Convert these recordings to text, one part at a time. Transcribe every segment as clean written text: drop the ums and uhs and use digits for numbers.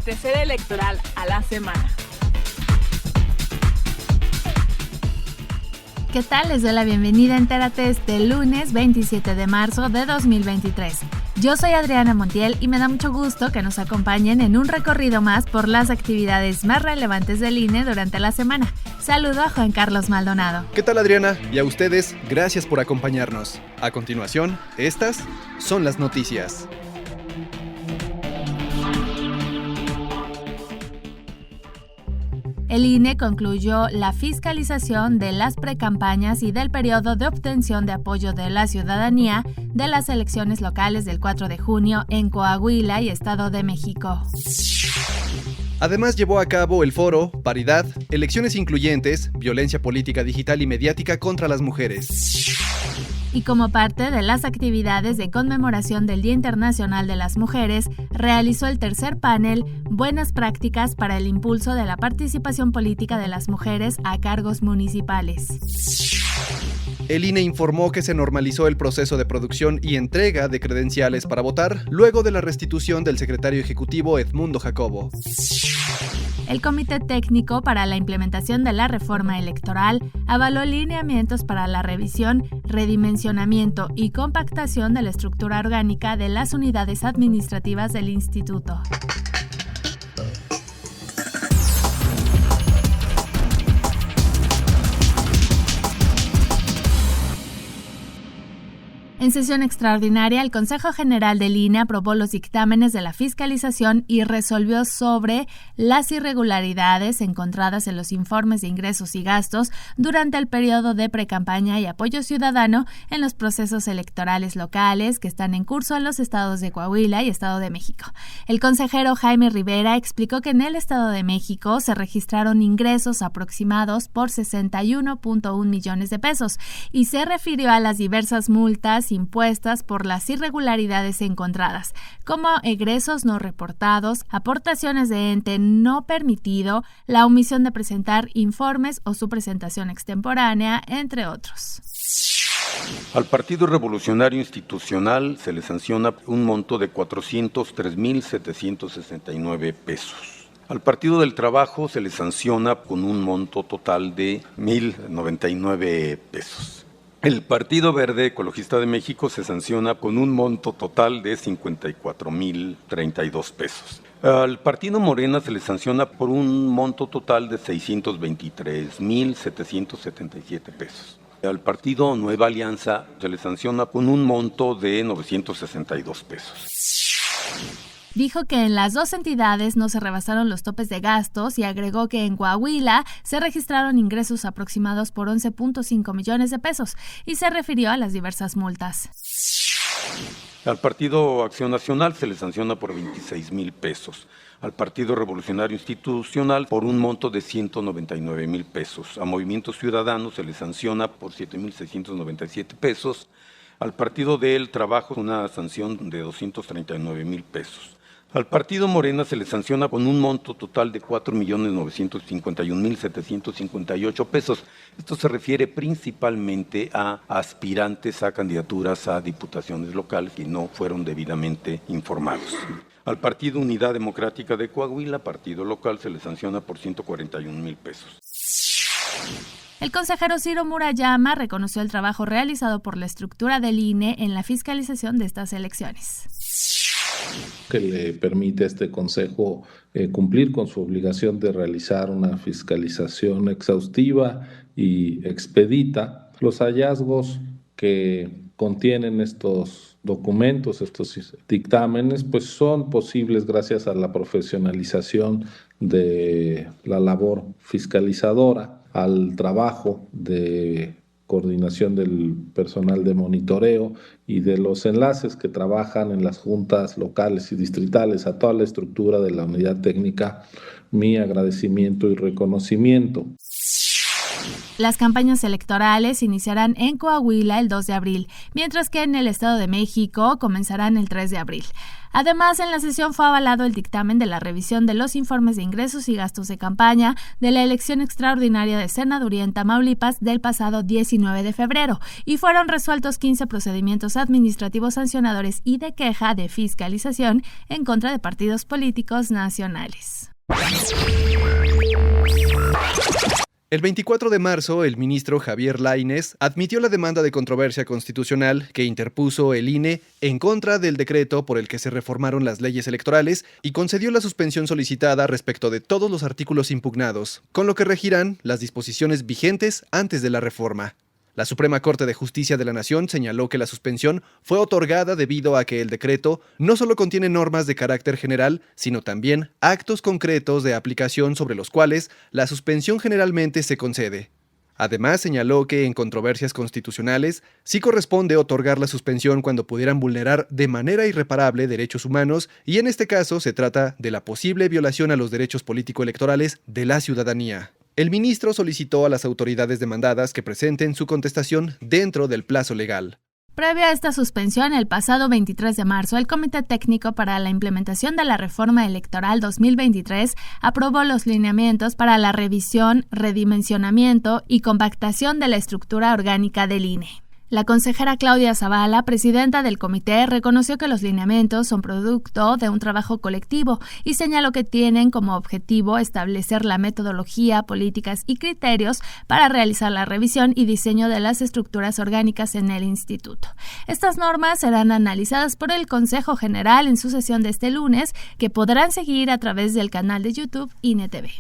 acontecer electoral a la semana. ¿Qué tal? Les doy la bienvenida a Entérate este lunes 27 de marzo de 2023. Yo soy Adriana Montiel y me da mucho gusto que nos acompañen en un recorrido más por las actividades más relevantes del INE durante la semana. Saludo a Juan Carlos Maldonado. ¿Qué tal, Adriana? Y a ustedes, gracias por acompañarnos. A continuación, estas son las noticias. El INE concluyó la fiscalización de las precampañas y del periodo de obtención de apoyo de la ciudadanía de las elecciones locales del 4 de junio en Coahuila y Estado de México. Además, llevó a cabo el foro Paridad, Elecciones Incluyentes, Violencia Política Digital y Mediática contra las Mujeres. Y como parte de las actividades de conmemoración del Día Internacional de las Mujeres, realizó el tercer panel Buenas prácticas para el impulso de la participación política de las mujeres a cargos municipales. El INE informó que se normalizó el proceso de producción y entrega de credenciales para votar luego de la restitución del secretario ejecutivo Edmundo Jacobo. El Comité Técnico para la Implementación de la Reforma Electoral avaló lineamientos para la revisión, redimensionamiento y compactación de la estructura orgánica de las unidades administrativas del Instituto. En sesión extraordinaria, el Consejo General del INE aprobó los dictámenes de la fiscalización y resolvió sobre las irregularidades encontradas en los informes de ingresos y gastos durante el periodo de precampaña y apoyo ciudadano en los procesos electorales locales que están en curso en los estados de Coahuila y Estado de México. El consejero Jaime Rivera explicó que en el Estado de México se registraron ingresos aproximados por 61.1 millones de pesos y se refirió a las diversas multas impuestas por las irregularidades encontradas, como egresos no reportados, aportaciones de ente no permitido, la omisión de presentar informes o su presentación extemporánea, entre otros. Al Partido Revolucionario Institucional se le sanciona un monto de 403,769 pesos. Al Partido del Trabajo se le sanciona con un monto total de 1,099 pesos. El Partido Verde Ecologista de México se sanciona con un monto total de 54,032 pesos. Al Partido Morena se le sanciona por un monto total de 623,777 pesos. Al Partido Nueva Alianza se le sanciona con un monto de 962 pesos. Dijo que en las dos entidades no se rebasaron los topes de gastos y agregó que en Coahuila se registraron ingresos aproximados por 11.5 millones de pesos y se refirió a las diversas multas. Al Partido Acción Nacional se le sanciona por 26,000 pesos. Al Partido Revolucionario Institucional por un monto de 199,000 pesos. A Movimiento Ciudadano se le sanciona por 7,697 pesos. Al Partido del Trabajo una sanción de 239,000 pesos. Al Partido Morena se le sanciona con un monto total de 4,951,758 pesos. Esto se refiere principalmente a aspirantes a candidaturas a diputaciones locales que no fueron debidamente informados. Al Partido Unidad Democrática de Coahuila, partido local, se le sanciona por 141,000 pesos. El consejero Ciro Murayama reconoció el trabajo realizado por la estructura del INE en la fiscalización de estas elecciones. Que le permite a este consejo cumplir con su obligación de realizar una fiscalización exhaustiva y expedita. Los hallazgos que contienen estos documentos, estos dictámenes, pues son posibles gracias a la profesionalización de la labor fiscalizadora, al trabajo de coordinación del personal de monitoreo y de los enlaces que trabajan en las juntas locales y distritales, a toda la estructura de la unidad técnica, mi agradecimiento y reconocimiento. Las campañas electorales iniciarán en Coahuila el 2 de abril, mientras que en el Estado de México comenzarán el 3 de abril. Además, en la sesión fue avalado el dictamen de la revisión de los informes de ingresos y gastos de campaña de la elección extraordinaria de senaduría en Tamaulipas del pasado 19 de febrero y fueron resueltos 15 procedimientos administrativos sancionadores y de queja de fiscalización en contra de partidos políticos nacionales. El 24 de marzo, el ministro Javier Lainez admitió la demanda de controversia constitucional que interpuso el INE en contra del decreto por el que se reformaron las leyes electorales y concedió la suspensión solicitada respecto de todos los artículos impugnados, con lo que regirán las disposiciones vigentes antes de la reforma. La Suprema Corte de Justicia de la Nación señaló que la suspensión fue otorgada debido a que el decreto no solo contiene normas de carácter general, sino también actos concretos de aplicación sobre los cuales la suspensión generalmente se concede. Además, señaló que en controversias constitucionales sí corresponde otorgar la suspensión cuando pudieran vulnerar de manera irreparable derechos humanos y en este caso se trata de la posible violación a los derechos político-electorales de la ciudadanía. El ministro solicitó a las autoridades demandadas que presenten su contestación dentro del plazo legal. Previo a esta suspensión, el pasado 23 de marzo, el Comité Técnico para la Implementación de la Reforma Electoral 2023 aprobó los lineamientos para la revisión, redimensionamiento y compactación de la estructura orgánica del INE. La consejera Claudia Zavala, presidenta del comité, reconoció que los lineamientos son producto de un trabajo colectivo y señaló que tienen como objetivo establecer la metodología, políticas y criterios para realizar la revisión y diseño de las estructuras orgánicas en el instituto. Estas normas serán analizadas por el Consejo General en su sesión de este lunes, que podrán seguir a través del canal de YouTube INE TV.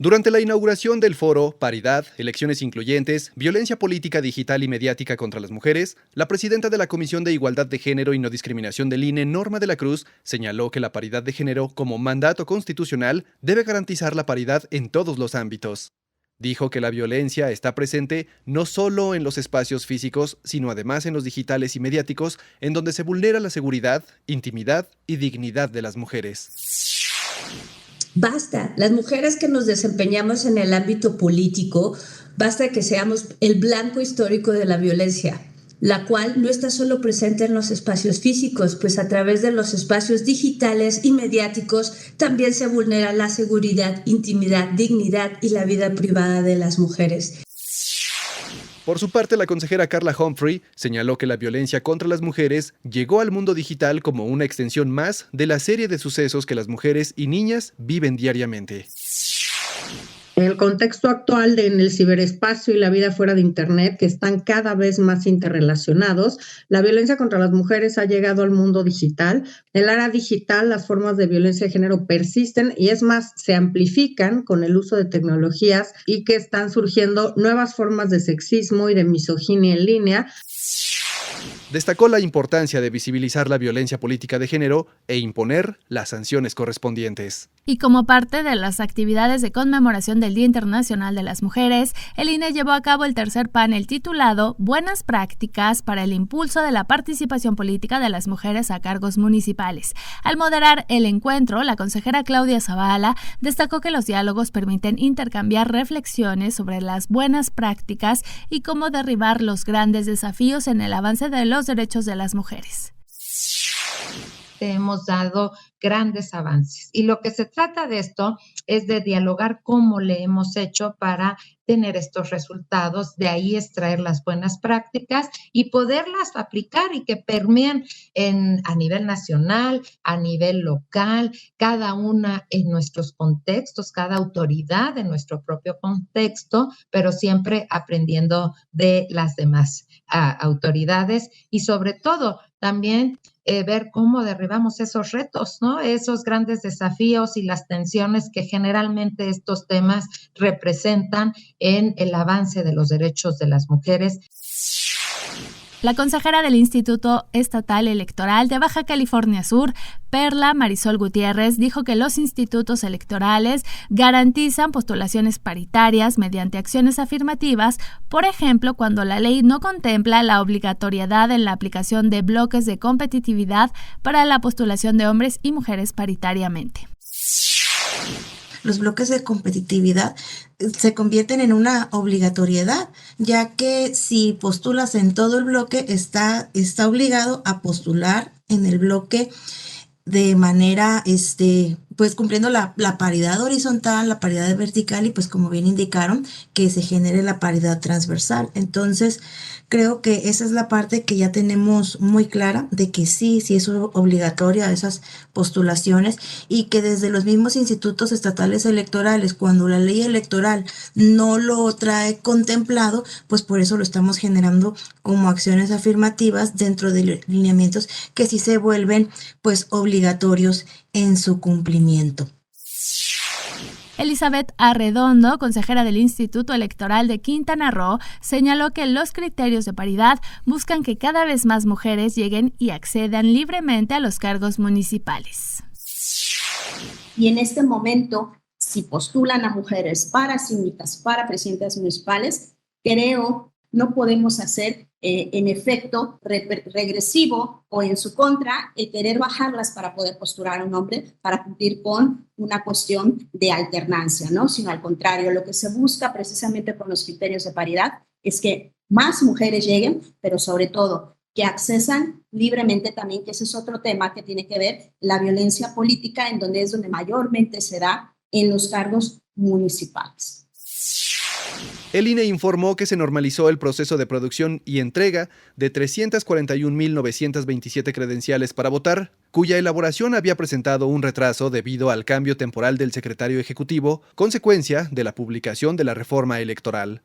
Durante la inauguración del foro Paridad, Elecciones Incluyentes, Violencia Política Digital y Mediática contra las Mujeres, la presidenta de la Comisión de Igualdad de Género y No Discriminación del INE, Norma de la Cruz, señaló que la paridad de género, como mandato constitucional, debe garantizar la paridad en todos los ámbitos. Dijo que la violencia está presente no solo en los espacios físicos, sino además en los digitales y mediáticos, en donde se vulnera la seguridad, intimidad y dignidad de las mujeres. Basta, las mujeres que nos desempeñamos en el ámbito político, basta que seamos el blanco histórico de la violencia, la cual no está solo presente en los espacios físicos, pues a través de los espacios digitales y mediáticos también se vulnera la seguridad, intimidad, dignidad y la vida privada de las mujeres. Por su parte, la consejera Carla Humphrey señaló que la violencia contra las mujeres llegó al mundo digital como una extensión más de la serie de sucesos que las mujeres y niñas viven diariamente. En el contexto actual en el ciberespacio y la vida fuera de Internet, que están cada vez más interrelacionados, la violencia contra las mujeres ha llegado al mundo digital. En el área digital, las formas de violencia de género persisten y es más, se amplifican con el uso de tecnologías y que están surgiendo nuevas formas de sexismo y de misoginia en línea. Destacó la importancia de visibilizar la violencia política de género e imponer las sanciones correspondientes. Y como parte de las actividades de conmemoración del Día Internacional de las Mujeres, el INE llevó a cabo el tercer panel titulado Buenas prácticas para el impulso de la participación política de las mujeres a cargos municipales. Al moderar el encuentro, la consejera Claudia Zavala destacó que los diálogos permiten intercambiar reflexiones sobre las buenas prácticas y cómo derribar los grandes desafíos en el avance de los derechos de las mujeres. Hemos dado grandes avances y lo que se trata de esto es de dialogar cómo le hemos hecho para tener estos resultados, de ahí extraer las buenas prácticas y poderlas aplicar y que permeen a nivel nacional, a nivel local, cada una en nuestros contextos, cada autoridad en nuestro propio contexto, pero siempre aprendiendo de las demás autoridades y sobre todo también ver cómo derribamos esos retos, ¿no? Esos grandes desafíos y las tensiones que generalmente estos temas representan en el avance de los derechos de las mujeres. La consejera del Instituto Estatal Electoral de Baja California Sur, Perla Marisol Gutiérrez, dijo que los institutos electorales garantizan postulaciones paritarias mediante acciones afirmativas, por ejemplo, cuando la ley no contempla la obligatoriedad en la aplicación de bloques de competitividad para la postulación de hombres y mujeres paritariamente. Los bloques de competitividad se convierten en una obligatoriedad, ya que si postulas en todo el bloque, está obligado a postular en el bloque de manera, pues cumpliendo la paridad horizontal, la paridad vertical y pues como bien indicaron, que se genere la paridad transversal. Entonces, creo que esa es la parte que ya tenemos muy clara de que sí es obligatoria esas postulaciones y que desde los mismos institutos estatales electorales, cuando la ley electoral no lo trae contemplado, pues por eso lo estamos generando como acciones afirmativas dentro de lineamientos que sí se vuelven pues obligatorios en su cumplimiento. Elizabeth Arredondo, consejera del Instituto Electoral de Quintana Roo, señaló que los criterios de paridad buscan que cada vez más mujeres lleguen y accedan libremente a los cargos municipales. Y en este momento, si postulan a mujeres para síndicas, para presidentas municipales, creo no podemos hacer en efecto regresivo o en su contra el querer bajarlas para poder postular a un hombre para cumplir con una cuestión de alternancia, ¿no? Sino al contrario, lo que se busca precisamente con los criterios de paridad es que más mujeres lleguen, pero sobre todo que accesan libremente también, que ese es otro tema que tiene que ver la violencia política, en donde es donde mayormente se da en los cargos municipales. El INE informó que se normalizó el proceso de producción y entrega de 341.927 credenciales para votar, cuya elaboración había presentado un retraso debido al cambio temporal del secretario ejecutivo, consecuencia de la publicación de la reforma electoral.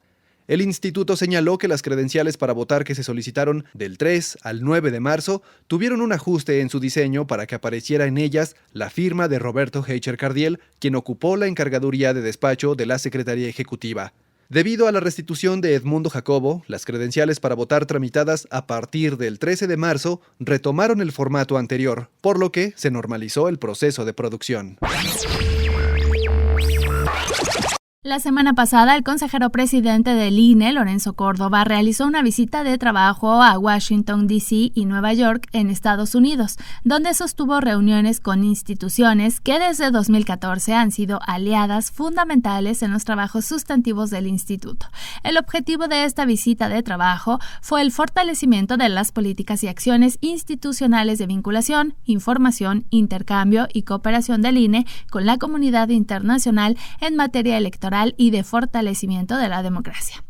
El instituto señaló que las credenciales para votar que se solicitaron del 3 al 9 de marzo tuvieron un ajuste en su diseño para que apareciera en ellas la firma de Roberto Heicher Cardiel, quien ocupó la encargaduría de despacho de la Secretaría Ejecutiva. Debido a la restitución de Edmundo Jacobo, las credenciales para votar tramitadas a partir del 13 de marzo retomaron el formato anterior, por lo que se normalizó el proceso de producción. La semana pasada, el consejero presidente del INE, Lorenzo Córdoba, realizó una visita de trabajo a Washington, D.C. y Nueva York, en Estados Unidos, donde sostuvo reuniones con instituciones que desde 2014 han sido aliadas fundamentales en los trabajos sustantivos del instituto. El objetivo de esta visita de trabajo fue el fortalecimiento de las políticas y acciones institucionales de vinculación, información, intercambio y cooperación del INE con la comunidad internacional en materia electoral y de fortalecimiento de la democracia.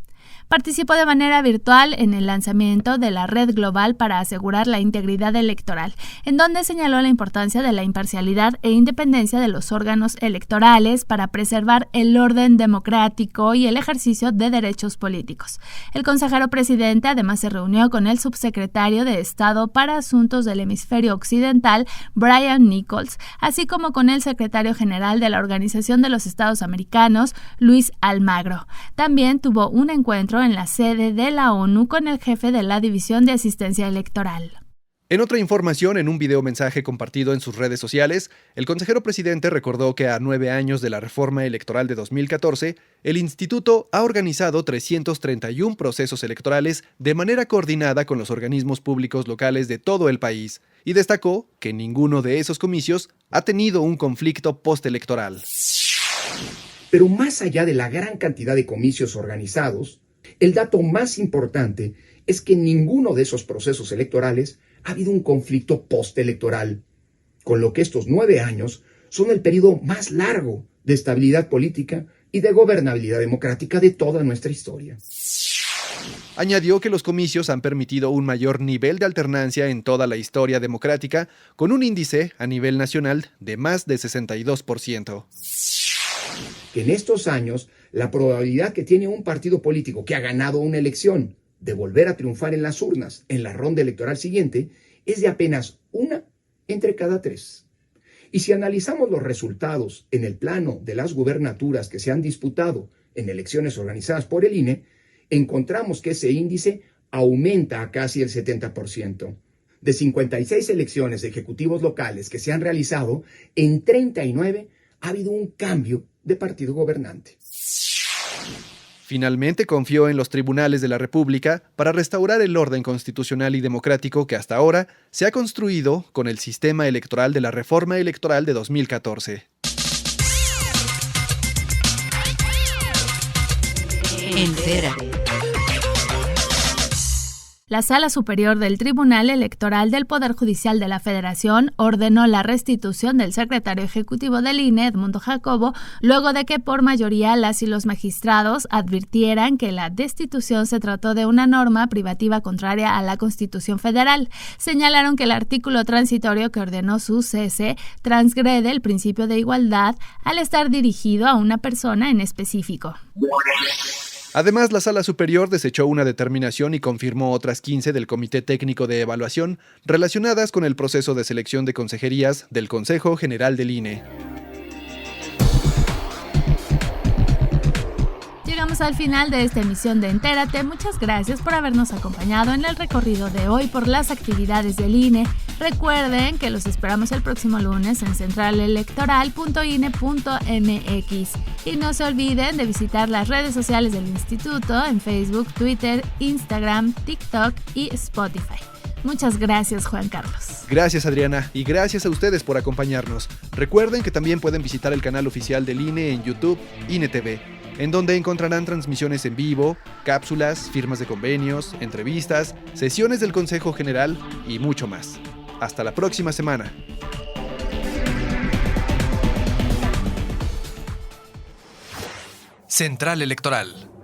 Participó de manera virtual en el lanzamiento de la Red Global para asegurar la integridad electoral, en donde señaló la importancia de la imparcialidad e independencia de los órganos electorales para preservar el orden democrático y el ejercicio de derechos políticos. El consejero presidente además se reunió con el subsecretario de Estado para Asuntos del Hemisferio Occidental, Brian Nichols, así como con el secretario general de la Organización de los Estados Americanos, Luis Almagro. También tuvo un encuentro en la sede de la ONU con el jefe de la División de Asistencia Electoral. En otra información, en un videomensaje compartido en sus redes sociales, el consejero presidente recordó que a 9 años de la reforma electoral de 2014, el instituto ha organizado 331 procesos electorales de manera coordinada con los organismos públicos locales de todo el país, y destacó que ninguno de esos comicios ha tenido un conflicto postelectoral. Pero más allá de la gran cantidad de comicios organizados, el dato más importante es que en ninguno de esos procesos electorales ha habido un conflicto postelectoral, con lo que estos 9 años son el periodo más largo de estabilidad política y de gobernabilidad democrática de toda nuestra historia. Añadió que los comicios han permitido un mayor nivel de alternancia en toda la historia democrática, con un índice a nivel nacional de más de 62%. En estos años, la probabilidad que tiene un partido político que ha ganado una elección de volver a triunfar en las urnas en la ronda electoral siguiente es de apenas 1 entre cada 3. Y si analizamos los resultados en el plano de las gubernaturas que se han disputado en elecciones organizadas por el INE, encontramos que ese índice aumenta a casi el 70%. De 56 elecciones de ejecutivos locales que se han realizado, en 39 ha habido un cambio de partido gobernante. Finalmente confió en los tribunales de la República para restaurar el orden constitucional y democrático que hasta ahora se ha construido con el sistema electoral de la reforma electoral de 2014. Entérate. La Sala Superior del Tribunal Electoral del Poder Judicial de la Federación ordenó la restitución del secretario ejecutivo del INE, Edmundo Jacobo, luego de que por mayoría las y los magistrados advirtieran que la destitución se trató de una norma privativa contraria a la Constitución Federal. Señalaron que el artículo transitorio que ordenó su cese transgrede el principio de igualdad al estar dirigido a una persona en específico. Además, la Sala Superior desechó una determinación y confirmó otras 15 del Comité Técnico de Evaluación relacionadas con el proceso de selección de consejerías del Consejo General del INE. Llegamos al final de esta emisión de Entérate. Muchas gracias por habernos acompañado en el recorrido de hoy por las actividades del INE. Recuerden que los esperamos el próximo lunes en centralelectoral.ine.mx. Y no se olviden de visitar las redes sociales del Instituto en Facebook, Twitter, Instagram, TikTok y Spotify. Muchas gracias, Juan Carlos. Gracias, Adriana, y gracias a ustedes por acompañarnos. Recuerden que también pueden visitar el canal oficial del INE en YouTube, INE TV, en donde encontrarán transmisiones en vivo, cápsulas, firmas de convenios, entrevistas, sesiones del Consejo General y mucho más. Hasta la próxima semana. Central Electoral.